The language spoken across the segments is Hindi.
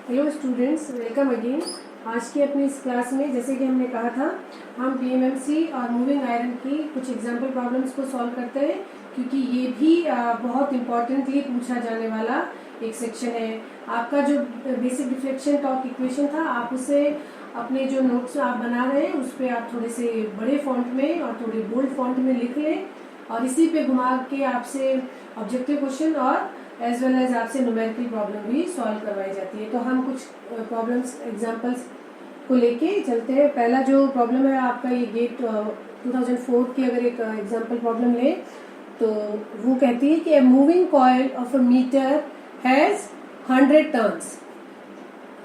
Hello students, welcome again. आज की अपनी इस क्लास में जैसे कि हमने कहा था, हम पीएमएमसी और मूविंग आयरन की कुछ एग्जाम्पल प्रॉब्लम्स को सॉल्व करते हैं, क्योंकि ये भी बहुत इम्पोर्टेंटली पूछा जाने वाला एक सेक्शन है। आपका जो बेसिक डिफ्लेक्शन टॉर्क इक्वेशन था, आप उसे अपने जो नोट्स आप बना रहे हैं उस पर आप थोड़े से बड़े फॉन्ट में और थोड़े बोल्ड फॉन्ट में लिख लें, और इसी पे घुमा के आपसे ऑब्जेक्टिव क्वेश्चन और एज वेल एज आपसे न्यूमेरिकल प्रॉब्लम भी सॉल्व करवाई जाती है। तो हम कुछ प्रॉब्लम्स एग्जांपल्स को लेके चलते हैं। पहला जो प्रॉब्लम है आपका, ये गेट 2004 की अगर एक एग्जांपल प्रॉब्लम ले तो वो कहती है कि a moving coil of a meter has 100 turns.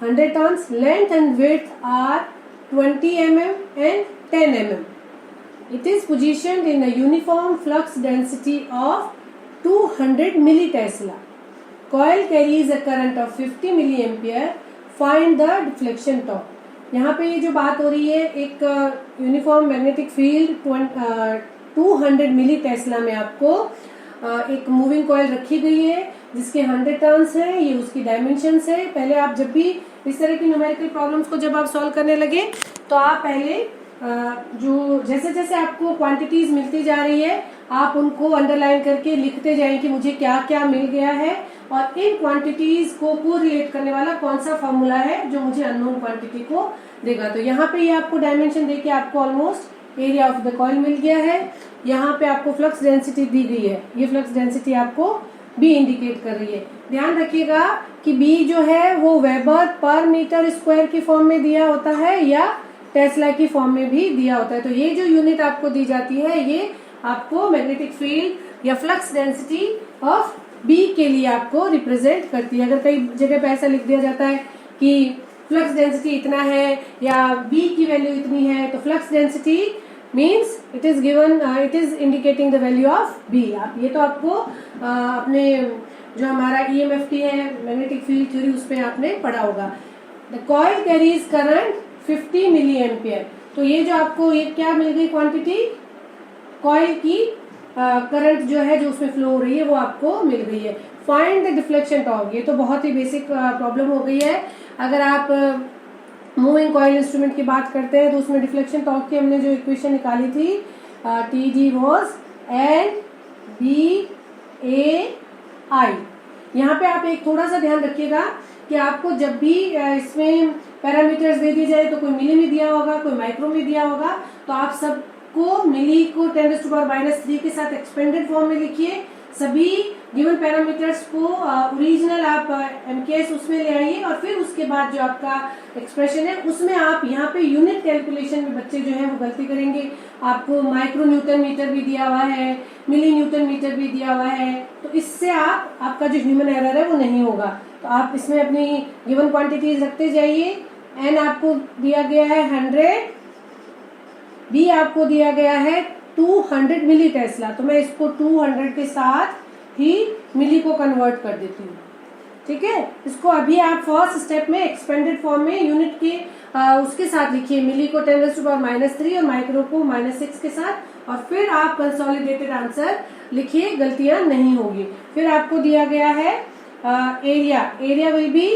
100 turns, length and width are 20 mm and 10 mm. It is positioned in a uniform flux density of 200 millitesla. Coil carries a current of 50 milliampere. Find the deflection torque. यहाँ पे ये जो बात हो रही है, एक यूनिफॉर्म मैग्नेटिक फील्ड 200 मिली टेस्ला में आपको एक मूविंग कॉइल रखी गई है जिसके 100 टर्न्स हैं। ये उसकी डायमेंशंस है। पहले आप जब भी इस तरह की न्यूमेरिकल प्रॉब्लम्स को जब आप सॉल्व करने लगे तो आप पहले जो जैसे जैसे आपको क्वांटिटीज मिलती जा रही है आप उनको अंडरलाइन करके लिखते जाएं कि मुझे क्या क्या मिल गया है और इन क्वांटिटीज को कोरिलेट करने वाला कौन सा फॉर्मूला है जो मुझे अननोन क्वांटिटी को देगा। तो यहाँ पे ये आपको डायमेंशन देके आपको almost area of the coil मिल गया है। यहाँ पे आपको फ्लक्स डेंसिटी दी गई है, ये फ्लक्स डेंसिटी आपको बी इंडिकेट कर रही है। ध्यान रखिएगा कि बी जो है वो वेबर पर मीटर स्क्वायर की फॉर्म में दिया होता है या टेस्ला की फॉर्म में भी दिया होता है। तो ये जो यूनिट आपको दी जाती है ये आपको मैग्नेटिक फील्ड या फ्लक्स डेंसिटी ऑफ बी के लिए आपको रिप्रेजेंट करती है। अगर कई जगह पे ऐसा लिख दिया जाता है कि फ्लक्स डेंसिटी इतना है या बी की वैल्यू इतनी है, तो flux density means it is given, it is indicating the value of B. आप ये तो आपको अपने जो हमारा EMFT है, मैग्नेटिक फील्ड थ्योरी, उस पर आपने पढ़ा होगा। The coil carries current 50 milli ampere. तो ये जो आपको ये क्या मिल गई क्वांटिटी, कॉइल की करंट जो है जो उसमें फ्लो हो रही है वो आपको मिल गई है। Find the deflection torque. ये तो बहुत ही बेसिक प्रॉब्लम हो गई है। अगर आप मूविंग कॉइल इंस्ट्रूमेंट की बात करते हैं तो उसमें डिफ्लेक्शन टॉर्क की हमने जो इक्वेशन निकाली थी, TG वॉज NBAI। यहाँ पे आप एक थोड़ा सा ध्यान रखिएगा कि आपको जब भी इसमें पैरामीटर्स दे दी जाए तो कोई मिली में दिया होगा, कोई माइक्रो में दिया होगा, तो आप सबको मिली को 10⁻³ के साथ एक्सपेंडेड फॉर्म में लिखिए। सभी गिवन पैरामीटर्स को ओरिजिनल आप MKS उसमें ले आइए और फिर उसके बाद जो आपका एक्सप्रेशन है उसमें आप यहाँ पे यूनिट कैलकुलेशन में बच्चे जो है वो गलती करेंगे। आपको माइक्रो न्यूटन मीटर भी दिया हुआ है, मिली न्यूटन मीटर भी दिया हुआ है, तो इससे आपका जो ह्यूमन एरर है वो नहीं होगा। तो आप इसमें अपनी गिवन क्वांटिटीज रखते जाइए। एन आपको दिया गया है 100, बी आपको दिया गया है 200 मिली टेस्ला। तो मैं इसको 200 के साथ ही मिली को कन्वर्ट कर देती हूँ, ठीक है। इसको अभी आप फर्स्ट स्टेप में एक्सपेंडेड फॉर्म में यूनिट के उसके साथ लिखिए, मिली को 10⁻³ और माइक्रो को -6 के साथ, और फिर आप कंसोलिडेटेड आंसर लिखिए, गलतियां नहीं होगी। फिर आपको दिया गया है area will be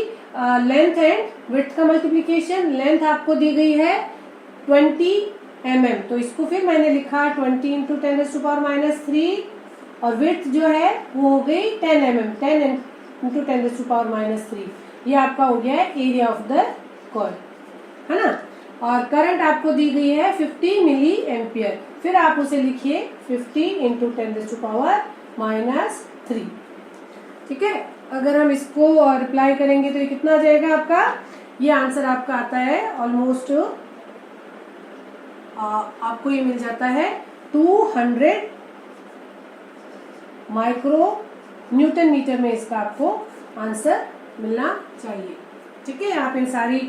length and width का मल्टीप्लीकेशन। लेंथ आपको दी गई है 20 mm, तो इसको फिर मैंने लिखा 20 × 10⁻³ और विड्थ जो है वो हो गई 10 mm, 10 × 10⁻³। ये आपका हो गया है एरिया ऑफ द कॉइल, है ना। और करंट आपको दी गई है 50 मिली एम्पियर। फिर आप उसे लिखिए 50 × 10⁻³ ठीक है। अगर हम इसको रिप्लाई करेंगे तो ये कितना आ जाएगा आपका, ये आंसर आपका आता है ऑलमोस्ट, आपको ये मिल जाता है 200 माइक्रो न्यूटन मीटर में इसका आपको आंसर मिलना चाहिए, ठीक है। आप इन सारी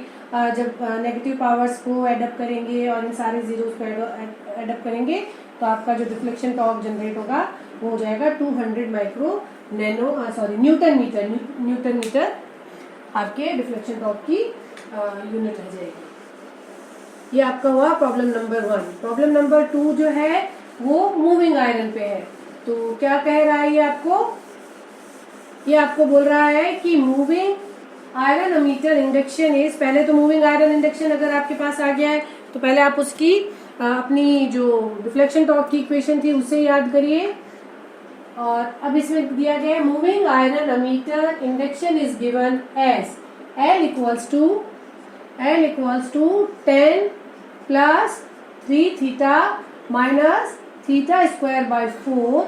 जब नेगेटिव पावर्स को एडअप करेंगे और इन सारे जीरोस को एडअप करेंगे तो आपका जो डिफ्लेक्शन टॉर्क जनरेट होगा वो हो जाएगा 200 माइक्रो न्यूटन मीटर आपके डिफ्लेक्शन टॉर्क की यूनिट रह जाएगी। ये आपका हुआ प्रॉब्लम नंबर 1। प्रॉब्लम नंबर 2 जो है वो मूविंग आयरन पे है। तो क्या कह रहा है ये आपको बोल रहा है कि moving iron ammeter inductance is, पहले तो मूविंग आयरन इंडक्शन अगर आपके पास आ गया है तो पहले आप उसकी अपनी जो डिफ्लेक्शन टॉर्क की इक्वेशन थी उससे याद करिए। और अब इसमें दिया गया है moving iron ammeter inductance is given as L equals to 10 plus 3 theta minus theta square by 4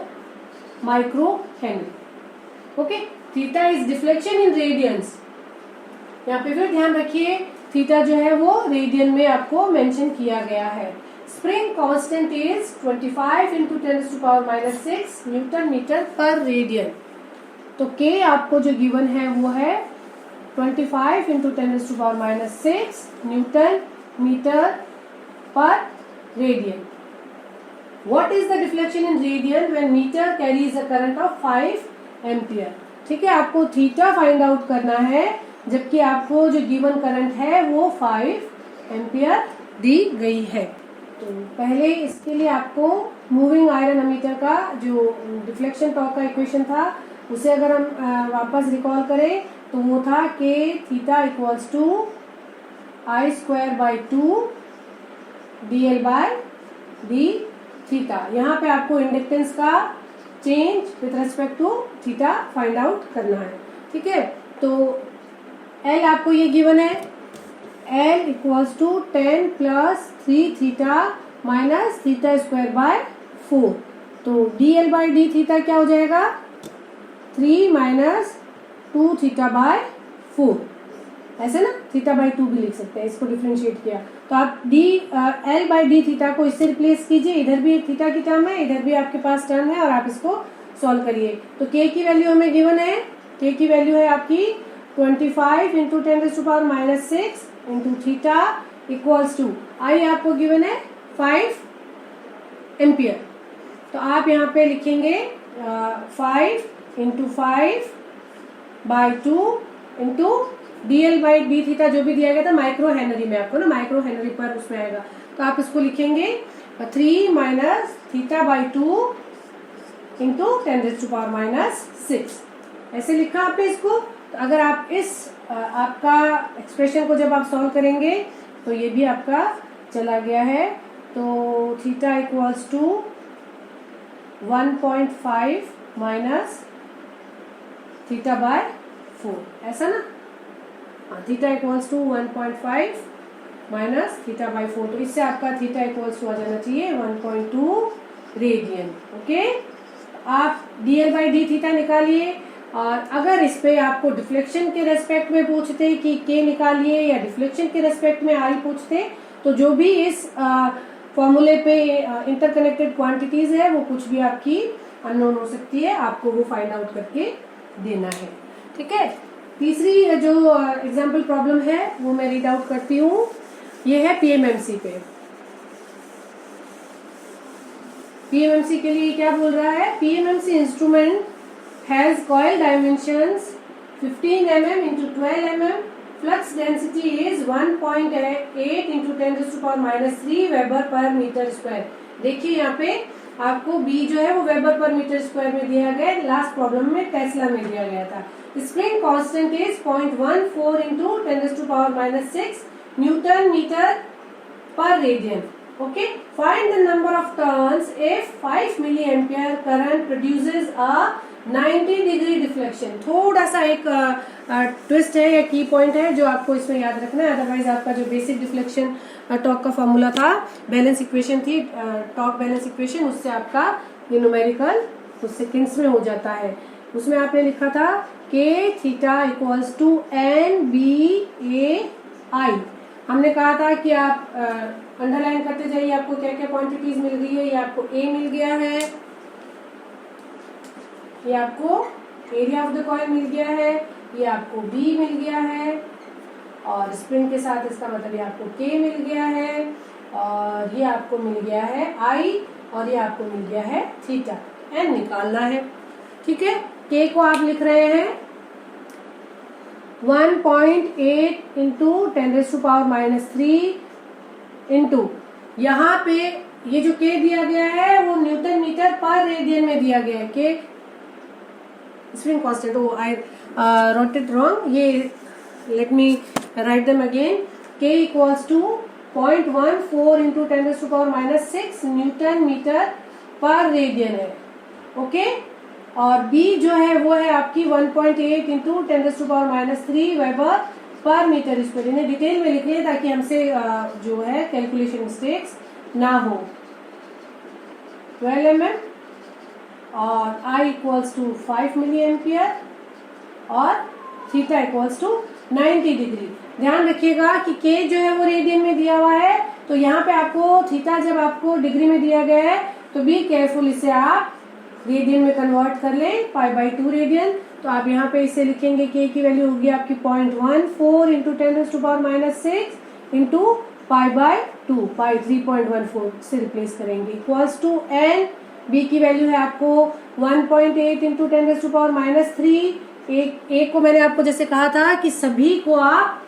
micro henry. Okay, theta is deflection in radians. यहाँ पे फिर ध्यान रखिए थीटा जो है वो रेडियन में आपको मेंशन किया गया है। Spring constant is 25 into 10⁻⁻6 newton metre per radian. तो के आपको जो गिवन है वो है 25 into 10⁻⁻6 newton metre per radian. What is the deflection in radian when meter carries a current of 5 ampere? ठीक है, आपको थीटा फाइंड आउट करना है जबकि आपको जो गिवन करंट है वो 5 एम्पियर दी गई है। तो पहले इसके लिए आपको मूविंग आयरन अमीटर का जो डिफ्लेक्शन टॉर्क का इक्वेशन था उसे अगर हम वापस रिकॉल करें तो वो था के theta equals to I square by 2 DL by D theta. यहाँ पे आपको इंडक्टेंस का change with respect to theta find out करना है। ठीक है, तो L आपको ये गिवन है, L equals to 10 plus 3 theta minus theta square by 4। तो DL बाय डी थीटा क्या हो जाएगा 3 माइनस 2 थीटा बाय 4, ऐसे ना, थीटा बाई 2 भी लिख सकते हैं, इसको डिफ्रेंशिएट किया तो आप L बाई डी थीटा को इससे रिप्लेस कीजिए। इधर भी एक थीटा की टर्म है, इधर भी आपके पास टर्म है और आप इसको सॉल्व करिए। तो K की वैल्यू हमें गिवन है, K की वैल्यू है आपकी 25 into 10⁻⁻6 into theta equals to I आपको गिवन है 5 एम्पियर। तो आप यहाँ पे लिखेंगे 5 into 5 by 2 into DL by D theta जो भी दिया गया था माइक्रो हेनरी में, आपको ना माइक्रो हेनरी पर उसमें आएगा। तो आप इसको लिखेंगे 3 माइनस थीटा बाई 2 इंटू 10⁻⁻6, ऐसे लिखा आपने इसको। तो अगर आप इस आपका एक्सप्रेशन को जब आप सॉल्व करेंगे तो ये भी आपका चला गया है। तो theta equals to 1.5 minus theta by 4, ऐसा ना, theta equals to 1.5 minus theta by 4। तो इससे आपका थीटा इक्वल्स टू आ जाना चाहिए 1.2 रेडियन। ओके, आप DL बाई डी थीटा निकालिए। और अगर इस पे आपको डिफ्लेक्शन के रेस्पेक्ट में पूछते कि K निकालिए या डिफ्लेक्शन के रेस्पेक्ट में I पूछते तो जो भी इस फॉर्मूले पे इंटरकनेक्टेड क्वांटिटीज है वो कुछ भी आपकी अननोन हो सकती है, आपको वो फाइंड आउट करके देना है। ठीक है, तीसरी जो एग्जाम्पल प्रॉब्लम है वो मैं रीड आउट करती हूँ। ये है PMMC पे। PMMC के लिए क्या बोल रहा है, PMMC instrument has coil dimensions 15 mm into 12 mm, flux density is 1.8 into 10⁻³ weber per metre square. देखिए यहाँ पे आपको B जो है वो वेबर पर मीटर स्क्वायर में दिया गया है, लास्ट प्रॉब्लम में टेस्ला में दिया गया था। Spring constant is 0.14 into 10⁻⁻6 newton metre per radian. Okay, find the number of turns if 5 milli ampere current produces a 90 degree deflection. थोड़ा सा एक ट्विस्ट है या की पॉइंट है जो आपको इसमें याद रखना है, अदरवाइज आपका जो बेसिक डिफ्लेक्शन टॉर्क का फॉर्मूला था, बैलेंस इक्वेशन थी, टॉर्क बैलेंस इक्वेशन, उससे आपका ये न्यूमेरिकल कुछ सेकेंड्स में हो जाता है। उसमें आपने लिखा था के थीटा इक्वल्स टू NBAI। हमने कहा था कि आप अंडरलाइन करते जाइए आपको क्या क्या क्वांटिटीज मिल गई है। ये आपको A मिल गया है, ये आपको एरिया ऑफ द कॉइल मिल गया है, ये आपको B मिल गया है और स्प्रिंग के साथ इसका मतलब ये आपको K मिल गया है और ये आपको मिल गया है I और ये आपको मिल गया है थीटा। N निकालना है। ठीक है, K को आप लिख रहे हैं 1.8 इंटू 10⁻³ इंटू, यहाँ पे ये जो K दिया गया है वो न्यूटन मीटर पर रेडियन में दिया गया है। K स्प्रिंग कांस्टेंट, वो आई रोट इट रॉन्ग, ये let me write them again. K equals to 0.14 into 10 raised to power minus 6 newton metre per radian है, ओके। और B जो है वो है आपकी 1.8 into 10 raised to power minus 3 weber per metre square. इन्हें डिटेल में लिख लें ताकि हमसे जो है कैलकुलेशन मिस्टेक्स ना हो। 12 mm और I equals to 5 milli ampere और थीटा इक्वल्स टू 90 डिग्री। ध्यान रखिएगा कि K जो है वो रेडियन में दिया हुआ है, तो यहाँ पे आपको थीटा जब आपको डिग्री में दिया गया है तो बी केयरफुल, इसे आप रेडियन में कन्वर्ट कर लें, π/2 रेडियन। तो आप यहाँ पे इसे लिखेंगे K की वैल्यू होगी आपकी 0.14 into 10 raised to power minus 6 into π/2, pi 3.14 से रिप्लेस करेंगे, इक्वल्स टू n। B की वैल्यू है आपको 1.8 into 10 raised to power minus 3। एक को मैंने आपको जैसे कहा था कि सभी को आप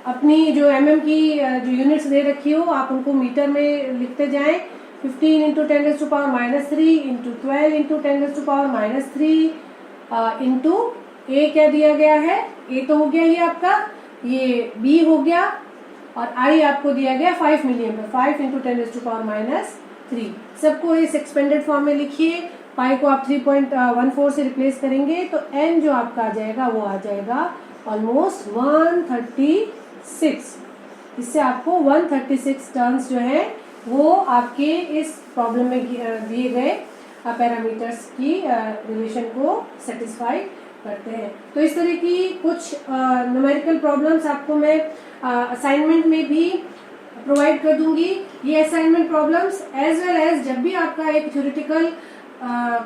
अपनी जो mm की जो यूनिट्स दे रखी हो आप उनको मीटर में लिखते जाएं। 15 into 10 raised to power minus 3 into 12 into 10 raised to power minus 3 into A क्या दिया गया है, A तो हो गया ये आपका, ये B हो गया और I आपको दिया गया 5 मिली ampere, 5 into 10 raised to power minus 3। सबको इस एक्सपेंडेड फॉर्म में लिखिए। पाई को आप 3.14 से रिप्लेस करेंगे तो n जो आपका आ जाएगा वो आ जाएगा ऑलमोस्ट 136। इससे आपको 136 टर्म्स जो है वो आपके इस प्रॉब्लम में दिए गए पैरामीटर्स की रिलेशन को सेटिस्फाई करते हैं। तो इस तरह की कुछ न्यूमेरिकल प्रॉब्लम्स आपको मैं असाइनमेंट में भी प्रोवाइड कर दूंगी। ये assignment problems as well as जब भी आपका एक थ्योरेटिकल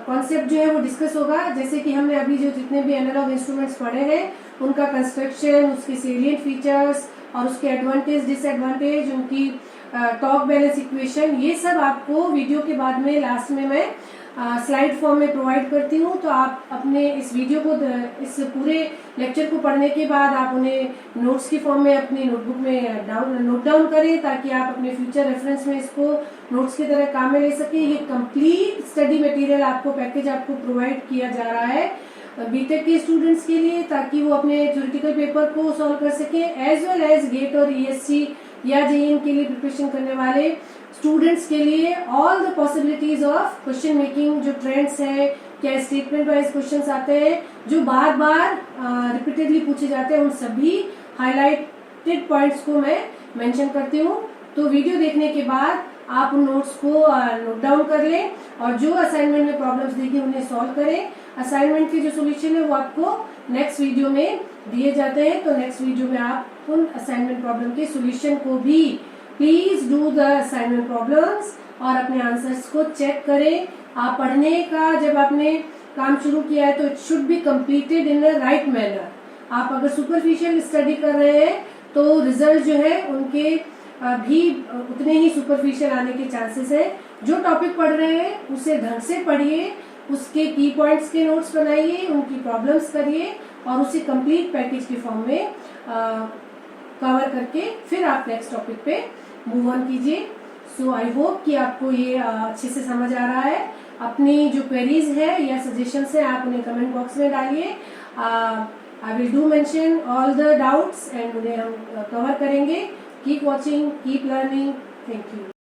कॉन्सेप्ट जो है वो डिस्कस होगा, जैसे कि हमने अभी जो जितने भी एनालॉग इंस्ट्रूमेंट्स पढ़े हैं उनका कंस्ट्रक्शन, उसके सेलिएंट फीचर्स और उसके एडवांटेज डिसएडवांटेज, उनकी टॉर्क बैलेंस इक्वेशन, ये सब आपको वीडियो के बाद में लास्ट में मैं स्लाइड फॉर्म में प्रोवाइड करती हूँ। तो आप अपने इस वीडियो को, इस पूरे लेक्चर को पढ़ने के बाद आप उन्हें नोट्स की फॉर्म में अपनी नोटबुक में नोट डाउन करें ताकि आप अपने फ्यूचर रेफरेंस में इसको नोट्स की तरह काम में ले सकें। ये कंप्लीट स्टडी मटेरियल आपको पैकेज आपको प्रोवाइड किया जा रहा है बीटेक के स्टूडेंट्स के लिए, ताकि वो अपने थ्योरेटिकल पेपर को सॉल्व कर सकें, एज वेल एज गेट और ईएससी या जेईई के लिए प्रिपरेशन करने वाले स्टूडेंट्स के लिए all the possibilities of question making, जो ट्रेंड्स है, क्या स्टेटमेंट वाइज क्वेश्चंस आते हैं जो बार बार रिपीटेडली पूछे जाते हैं, उन सभी हाईलाइटेड पॉइंट्स को मैं मेंशन करती हूँ। तो वीडियो देखने के बाद आप उन नोट्स को नोट डाउन कर लें और जो असाइनमेंट में प्रॉब्लम्स देखी उन्हें सॉल्व करें। असाइनमेंट के जो सोल्यूशन है वो आपको नेक्स्ट वीडियो में दिए जाते हैं, तो नेक्स्ट वीडियो में आप उन असाइनमेंट प्रॉब्लम के सोल्यूशन को भी please do the assignment problems और अपने आंसर्स को चेक करें। आप पढ़ने का जब आपने काम शुरू किया है तो it should be completed in a right manner. आप अगर सुपरफिशियल स्टडी कर रहे हैं तो रिजल्ट जो है उनके भी उतने ही सुपरफिशियल आने के चांसेस है। जो टॉपिक पढ़ रहे हैं उसे ढंग से पढ़िए, उसके की पॉइंट्स के नोट्स बनाइए, उनकी प्रॉब्लम्स करिए और उसे कंप्लीट पैकेज की फॉर्म में कवर करके फिर आप नेक्स्ट टॉपिक पे मूव ऑन कीजिए। सो आई होप कि आपको ये अच्छे से समझ आ रहा है। अपनी जो क्वेरीज है या सजेशंस है आप उन्हें कमेंट बॉक्स में डालिए। I will do mention all the doubts and उन्हें हम कवर करेंगे। Keep watching, keep learning. Thank you.